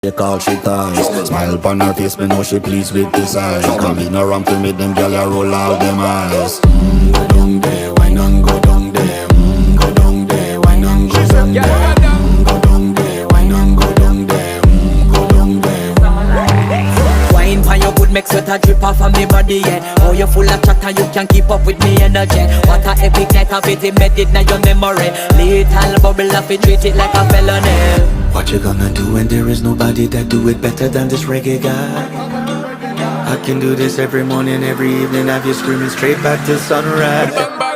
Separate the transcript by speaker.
Speaker 1: They call she ties. Smile upon her face, me know she pleased with this eyes. Come in around to meet them girl, you roll out them eyes. Go down there, why not go down there? Go down there, why not go down there? Go down there, why not go down there? Go down there.
Speaker 2: Wine for your good, make sweat a drip off of me body, yeah. Oh, you full of chatter, you can keep up with me energy. What a epic night of it, embedded in your memory. Little bubble of it, treat it like a felony.
Speaker 1: What you gonna do when there is nobody that do it better than this reggae guy? I can do this every morning, every evening, have you screaming straight back to sunrise.